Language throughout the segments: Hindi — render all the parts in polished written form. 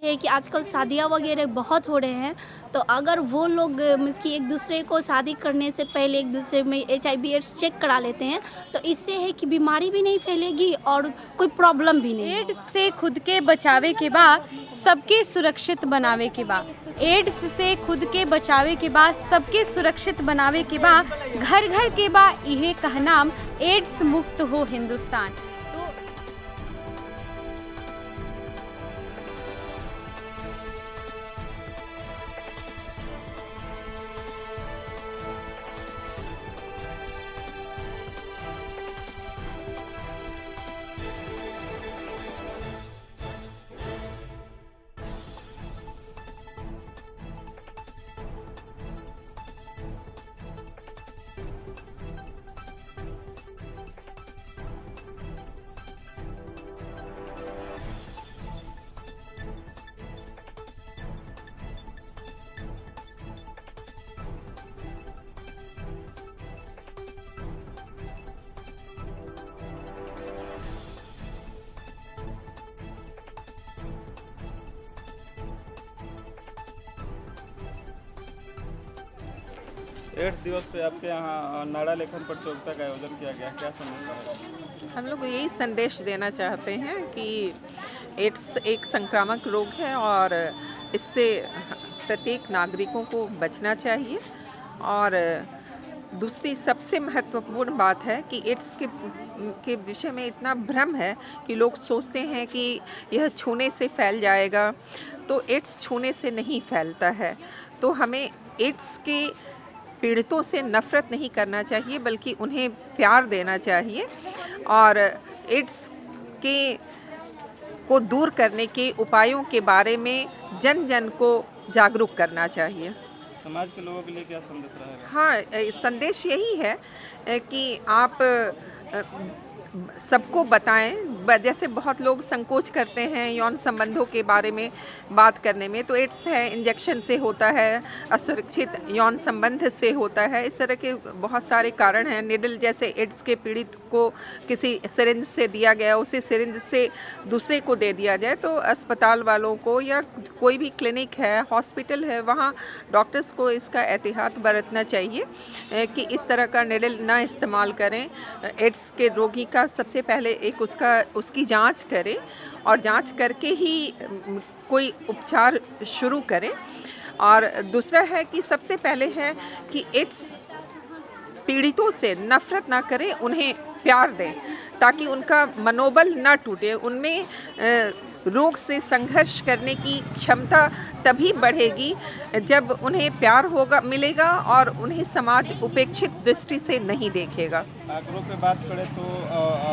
है कि आजकल शादियाँ वगैरह बहुत हो रहे हैं, तो अगर वो लोग मीन्स कि एक दूसरे को शादी करने से पहले एक दूसरे में एचआईवी एड्स चेक करा लेते हैं, तो इससे है कि बीमारी भी नहीं फैलेगी और कोई प्रॉब्लम भी नहीं एड्स होगा। से खुद के बचावे के बाद सबके सुरक्षित बनावे के बाद एड्स से खुद के बचावे के बाद सबके सुरक्षित बनावे के बाद घर घर के बाद यह कहनाम एड्स मुक्त हो हिंदुस्तान। तो एड्स दिवस पे आपके यहाँ नारा लेखन प्रतियोगिता का आयोजन किया गया, क्या संदेश है? हम लोग यही संदेश देना चाहते हैं कि एड्स एक संक्रामक रोग है और इससे प्रत्येक नागरिकों को बचना चाहिए। और दूसरी सबसे महत्वपूर्ण बात है कि एड्स के विषय में इतना भ्रम है कि लोग सोचते हैं कि यह छूने से फैल जाएगा, तो एड्स छूने से नहीं फैलता है। तो हमें एड्स के पीड़ितों से नफ़रत नहीं करना चाहिए, बल्कि उन्हें प्यार देना चाहिए और एड्स को दूर करने के उपायों के बारे में जन जन को जागरूक करना चाहिए। समाज के लोगों के लिए क्या संदेश रहेगा? हाँ, संदेश यही है कि आप सबको बताएं। जैसे बहुत लोग संकोच करते हैं यौन संबंधों के बारे में बात करने में, तो एड्स है इंजेक्शन से होता है, असुरक्षित यौन संबंध से होता है, इस तरह के बहुत सारे कारण हैं। निडल जैसे एड्स के पीड़ित को किसी सिरिंज से दिया गया, उसे सिरिंज से दूसरे को दे दिया जाए, तो अस्पताल वालों को या कोई भी क्लिनिक है, हॉस्पिटल है, वहाँ डॉक्टर्स को इसका एहतियात बरतना चाहिए कि इस तरह का निडल ना इस्तेमाल करें। एड्स के रोगी का सबसे पहले एक उसकी जांच करें और जांच करके ही कोई उपचार शुरू करें। और दूसरा है कि सबसे पहले है कि एड्स पीड़ितों से नफ़रत ना करें, उन्हें प्यार दें ताकि उनका मनोबल ना टूटे। उनमें रोग से संघर्ष करने की क्षमता तभी बढ़ेगी जब उन्हें प्यार मिलेगा और उन्हें समाज उपेक्षित दृष्टि से नहीं देखेगा। आंकड़ों पे बात करें तो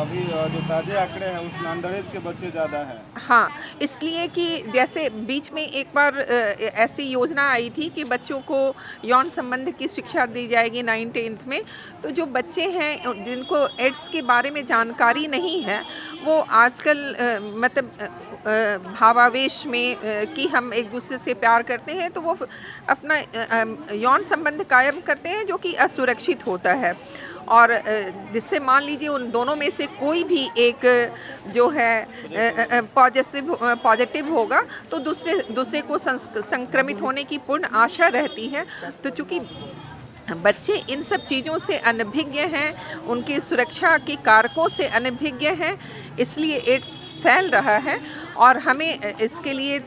अभी जो ताज़े आंकड़े हैं उसमें अंडर एज के बच्चे ज़्यादा हैं। हाँ, इसलिए कि जैसे बीच में एक बार ऐसी योजना आई थी कि बच्चों को यौन संबंध की शिक्षा दी जाएगी 9th-10th में, तो जो बच्चे हैं जिनको एड्स के बारे में जानकारी नहीं है, वो आजकल भावावेश में कि हम एक दूसरे से प्यार करते हैं, तो वो अपना यौन संबंध कायम करते हैं जो कि असुरक्षित होता है। और जिससे मान लीजिए उन दोनों में से कोई भी एक जो है पॉजिटिव होगा, तो दूसरे को संक्रमित होने की पूर्ण आशा रहती है। तो चूँकि बच्चे इन सब चीज़ों से अनभिज्ञ हैं, उनकी सुरक्षा के कारकों से अनभिज्ञ हैं, इसलिए एड्स फैल रहा है। और हमें इसके लिए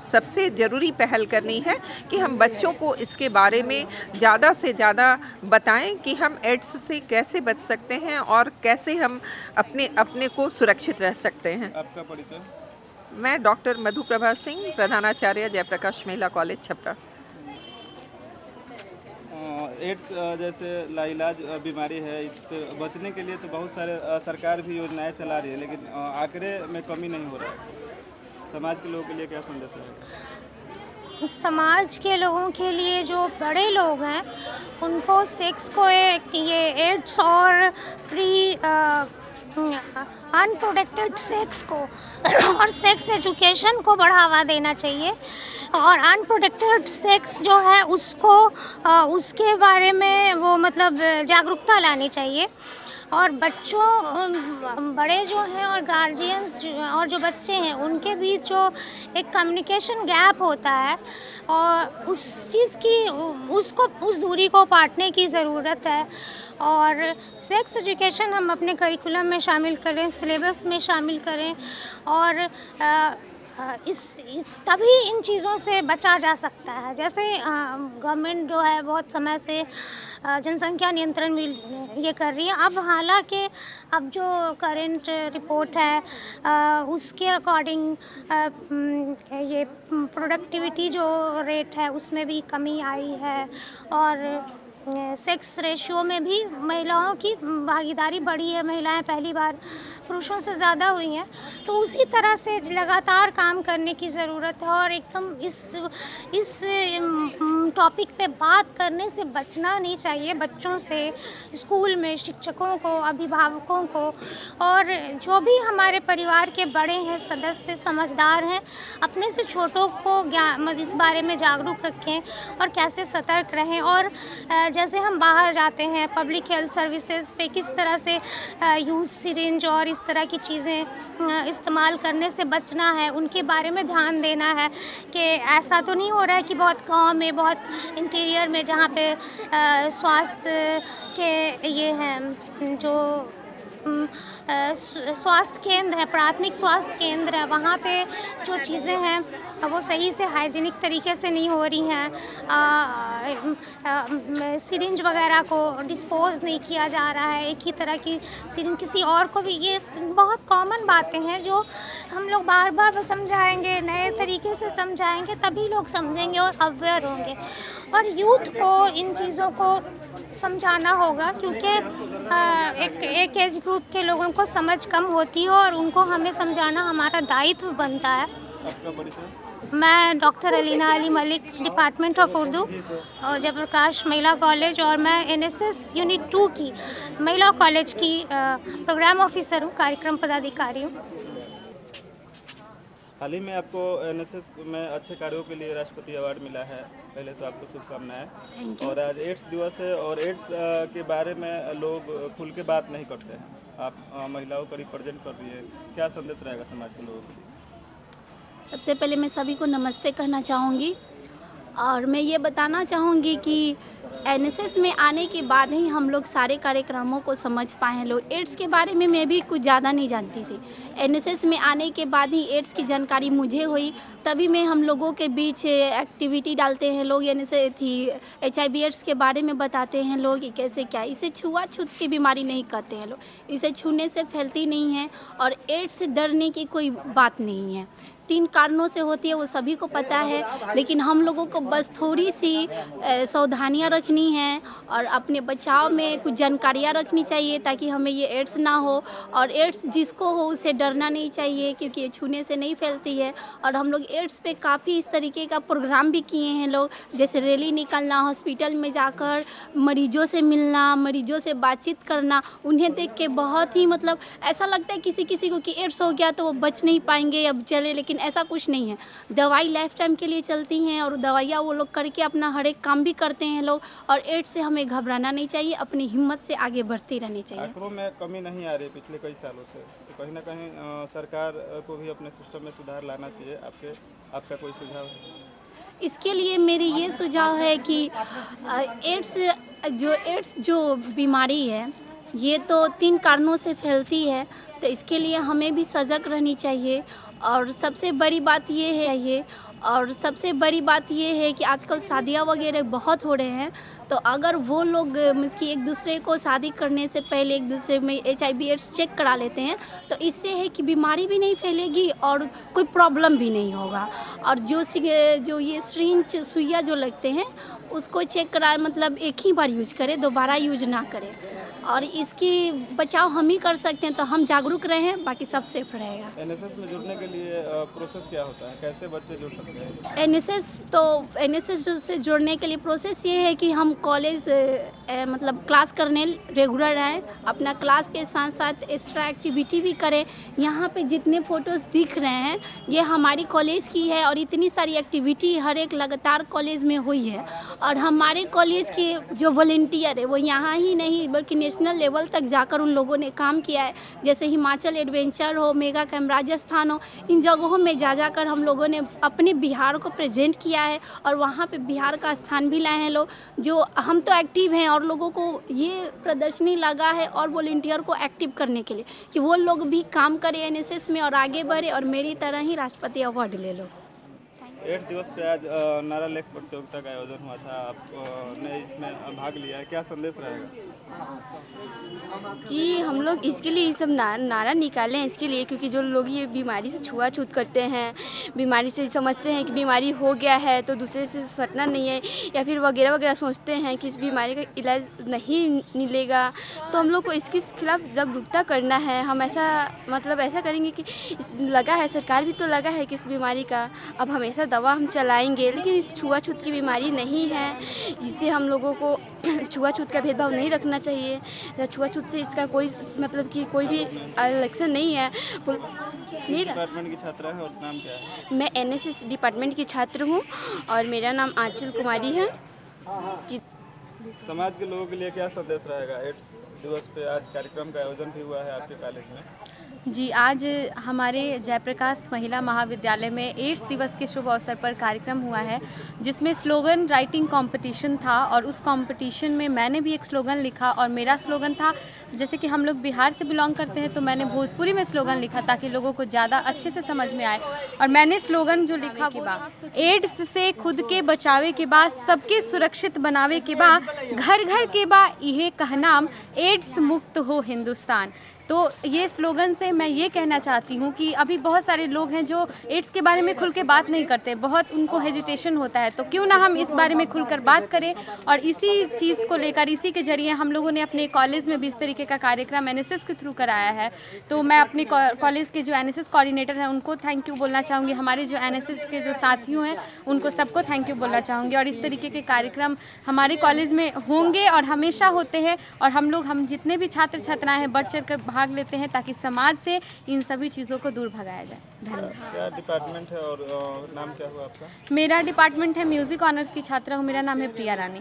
सबसे ज़रूरी पहल करनी है कि हम बच्चों को इसके बारे में ज़्यादा से ज़्यादा बताएं कि हम एड्स से कैसे बच सकते हैं और कैसे हम अपने को सुरक्षित रह सकते हैं। आपका परिचय? मैं डॉक्टर मधुप्रभा सिंह, प्रधानाचार्य जयप्रकाश महिला कॉलेज छपरा। एड्स जैसे लाइलाज बीमारी है, इस पे बचने के लिए तो बहुत सारे सरकार भी योजनाएं चला रही है, लेकिन आंकड़े में कमी नहीं हो रहा है। समाज के लोगों के लिए क्या संदेश है? समाज के लोगों के लिए जो बड़े लोग हैं उनको सेक्स को ये एड्स और अनप्रोटेक्टेड सेक्स को और सेक्स एजुकेशन को बढ़ावा देना चाहिए। और अनप्रोटेक्टेड सेक्स जो है उसको उसके बारे में वो मतलब जागरूकता लानी चाहिए। और बच्चों बड़े जो हैं और गार्जियंस और जो बच्चे हैं उनके बीच जो एक कम्युनिकेशन गैप होता है और उस चीज़ की उस दूरी को पाटने की ज़रूरत है। और सेक्स एजुकेशन हम अपने करिकुलम में शामिल करें, सिलेबस में शामिल करें और तभी इन चीज़ों से बचा जा सकता है। जैसे गवर्नमेंट जो है बहुत समय से जनसंख्या नियंत्रण भी ये कर रही है। अब हालांकि अब जो करंट रिपोर्ट है उसके अकॉर्डिंग ये प्रोडक्टिविटी जो रेट है उसमें भी कमी आई है और सेक्स रेशियो में भी महिलाओं की भागीदारी बढ़ी है। महिलाएं पहली बार पुरुषों से ज़्यादा हुई हैं। तो उसी तरह से लगातार काम करने की ज़रूरत है और एकदम इस टॉपिक पे बात करने से बचना नहीं चाहिए। बच्चों से, स्कूल में शिक्षकों को, अभिभावकों को और जो भी हमारे परिवार के बड़े हैं, सदस्य समझदार हैं, अपने से छोटों को इस बारे में जागरूक रखें और कैसे सतर्क रहें। और जैसे हम बाहर जाते हैं पब्लिक हेल्थ सर्विसेज पे किस तरह से यूज सिरिंज और इस तरह की चीज़ें इस्तेमाल करने से बचना है, उनके बारे में ध्यान देना है कि ऐसा तो नहीं हो रहा है कि बहुत गांव में, बहुत इंटीरियर में जहाँ पे स्वास्थ्य के ये हैं जो स्वास्थ्य केंद्र है, प्राथमिक स्वास्थ्य केंद्र है, वहाँ पे जो चीज़ें हैं वो सही से हाइजीनिक तरीके से नहीं हो रही हैं। सिरिंज वगैरह को डिस्पोज नहीं किया जा रहा है, एक ही तरह की सिरिंज किसी और को भी, ये बहुत कॉमन बातें हैं जो हम लोग बार बार समझाएंगे, नए तरीके से समझाएंगे तभी लोग समझेंगे और अवेयर होंगे। और यूथ को इन चीज़ों को समझाना होगा क्योंकि एक एज ग्रुप के लोगों को समझ कम होती है और उनको हमें समझाना हमारा दायित्व बनता है। आपका परिचय? मैं doctor Alina Ali Malik, department of Urdu और जयप्रकाश महिला कॉलेज, और मैं एनएसएस यूनिट 2 की महिला कॉलेज की प्रोग्राम ऑफिसर हूँ, कार्यक्रम पदाधिकारी हूँ। हाल ही में आपको एनएसएस में अच्छे कार्यों के लिए राष्ट्रपति अवार्ड मिला है। पहले तो आपको शुभकामनाएं। और आज एड्स दिवस है और एड्स के बारे में लोग खुल के बात नहीं करते हैं। आप महिलाओं को रिप्रेजेंट कर रही है, क्या संदेश रहेगा समाज के लोगों को? सबसे पहले मैं सभी को नमस्ते कहना चाहूँगी और मैं ये बताना चाहूँगी कि एनएसएस में आने के बाद ही हम लोग सारे कार्यक्रमों को समझ पाए हैं। लोग एड्स के बारे में मैं भी कुछ ज़्यादा नहीं जानती थी। एनएसएस में आने के बाद ही एड्स की जानकारी मुझे हुई, तभी मैं हम लोगों के बीच एक्टिविटी डालते हैं लोग, यानी से थी HIV एड्स के बारे में बताते हैं लोग कि कैसे क्या, इसे छुआछूत की बीमारी नहीं कहते हैं लोग, इसे छूने से फैलती नहीं है और एड्स से डरने की कोई बात नहीं है। 3 कारणों से होती है वो सभी को पता है, लेकिन हम लोगों को बस थोड़ी सी सावधानियां रखनी है और अपने बचाव में कुछ जानकारियां रखनी चाहिए ताकि हमें ये एड्स ना हो। और एड्स जिसको हो उसे डरना नहीं चाहिए क्योंकि ये छूने से नहीं फैलती है। और हम लोग एड्स पे काफ़ी इस तरीके का प्रोग्राम भी किए हैं लोग, जैसे रैली निकलना, हॉस्पिटल में जाकर मरीजों से मिलना, मरीजों से बातचीत करना। उन्हें देख के बहुत ही मतलब ऐसा लगता है किसी को कि एड्स हो गया तो वो बच नहीं पाएंगे, अब चले, लेकिन ऐसा कुछ नहीं है। दवाई लाइफ टाइम के लिए चलती हैं और दवाइयाँ वो लोग करके अपना हर एक काम भी करते हैं लोग। और एड्स से हमें घबराना नहीं चाहिए, अपनी हिम्मत से आगे बढ़ते रहनी चाहिए। आंकड़ों में कमी नहीं आ रही पिछले कई सालों से, तो कहीं ना कहीं सरकार को भी अपने सिस्टम में सुधार लाना चाहिए। आपका कोई सुझाव है? इसके लिए मेरी ये सुझाव है कि एड्स जो बीमारी है ये तो 3 कारणों से फैलती है, तो इसके लिए हमें भी सजग रहनी चाहिए। और सबसे बड़ी बात ये है कि आजकल शादियाँ वगैरह बहुत हो रहे हैं, तो अगर वो लोग कि एक दूसरे को शादी करने से पहले एक दूसरे में HIV एड्स चेक करा लेते हैं तो इससे है कि बीमारी भी नहीं फैलेगी और कोई प्रॉब्लम भी नहीं होगा। और जो ये सिरिंज सुइया जो लगते हैं उसको चेक कराए, मतलब एक ही बार यूज करें, दोबारा यूज ना करें। और इसकी बचाव हम ही कर सकते हैं, तो हम जागरूक रहें, बाकी सब सेफ रहेगा। एनएसएस में जुड़ने के लिए प्रोसेस क्या होता है, कैसे बच्चे जुड़ सकते हैं? एनएसएस से जुड़ने के लिए प्रोसेस ये है कि हम कॉलेज मतलब क्लास करने रेगुलर आएँ, अपना क्लास के साथ साथ एक्स्ट्रा एक्टिविटी भी करें। यहाँ पे जितने फ़ोटोज़ दिख रहे हैं ये हमारी कॉलेज की है और इतनी सारी एक्टिविटी हर एक लगातार कॉलेज में हुई है। और हमारे कॉलेज के जो वॉलंटियर है वो यहाँ ही नहीं बल्कि नेशनल लेवल तक जाकर उन लोगों ने काम किया है। जैसे हिमाचल एडवेंचर हो, मेगा कैम्प राजस्थान हो, इन जगहों में जाकर हम लोगों ने अपने बिहार को प्रेजेंट किया है और वहाँ पे बिहार का स्थान भी लाए हैं लोग। जो हम तो एक्टिव हैं और लोगों को ये प्रदर्शनी लगा है और वॉलंटियर को एक्टिव करने के लिए कि वो लोग भी काम करें एनएसएस में और आगे बढ़े और मेरी तरह ही राष्ट्रपति अवार्ड ले लो। एड्स दिवस पे आज नारा लेख प्रतियोगिता का आयोजन हुआ था, आपने इसमें भाग लिया है, क्या संदेश रहेगा? जी, हम लोग इसके लिए सब नारा निकाले हैं इसके लिए, क्योंकि जो लोग ये बीमारी से छुआछूत करते हैं, बीमारी से समझते हैं कि बीमारी हो गया है तो दूसरे से सटना नहीं है, या फिर वगैरह वगैरह सोचते हैं कि इस बीमारी का इलाज नहीं मिलेगा, तो हम लोग को इसके खिलाफ जागरूकता करना है। हम ऐसा करेंगे कि इस लगा है, सरकार भी तो लगा है कि इस बीमारी का, अब हमेशा दवा हम चलाएंगे, लेकिन इस छुआछूत की बीमारी नहीं है। इससे हम लोगों को छुआछूत का भेदभाव नहीं रखना चाहिए। छुआछूत से इसका कोई मतलब कि कोई भी लक्षण नहीं है। मेरा डिपार्टमेंट की छात्रा है और नाम क्या है? मैं एनएसएस डिपार्टमेंट की छात्र हूँ और मेरा नाम आंचल कुमारी है जी। समाज के लोगों के लिए क्या संदेश रहेगा? एड्स दिवस पे आज कार्यक्रम का आयोजन भी हुआ है आपके कॉलेज में। जी, आज हमारे जयप्रकाश महिला महाविद्यालय में एड्स दिवस के शुभ अवसर पर कार्यक्रम हुआ है, जिसमें स्लोगन राइटिंग कंपटीशन था और उस कंपटीशन में मैंने भी एक स्लोगन लिखा और मेरा स्लोगन था, जैसे कि हम लोग बिहार से बिलोंग करते हैं तो मैंने भोजपुरी में स्लोगन लिखा ताकि लोगों को ज़्यादा अच्छे से समझ में आए। और मैंने स्लोगन जो लिखा वो एड्स से खुद के बचावे के बाद सबके सुरक्षित बनावे के बाद घर घर के बा इहे कहनाम एड्स मुक्त हो हिंदुस्तान। तो ये स्लोगन से मैं ये कहना चाहती हूँ कि अभी बहुत सारे लोग हैं जो एड्स के बारे में खुल के बात नहीं करते, बहुत उनको हेजिटेशन होता है, तो क्यों ना हम इस बारे में खुलकर बात करें। और इसी चीज़ को लेकर इसी के जरिए हम लोगों ने अपने कॉलेज में भी इस तरीके का कार्यक्रम एनएसएस के थ्रू कराया है। तो मैं अपने कॉलेज के जो एनएसएस कोऑर्डिनेटर हैं उनको थैंक यू बोलना चाहूँगी, हमारे जो एनएसएस के जो साथियों हैं उनको सबको थैंक यू बोलना चाहूँगी। और इस तरीके के कार्यक्रम हमारे कॉलेज में होंगे और हमेशा होते हैं और हम जितने भी छात्र छात्राएँ हैं बढ़ चढ़ कर भाग लेते हैं ताकि समाज से इन सभी चीज़ों को दूर भगाया जाए। धन्यवाद। क्या डिपार्टमेंट है और नाम क्या हुआ आपका? मेरा डिपार्टमेंट है म्यूज़िक ऑनर्स की छात्रा हूँ, मेरा नाम है प्रिया रानी।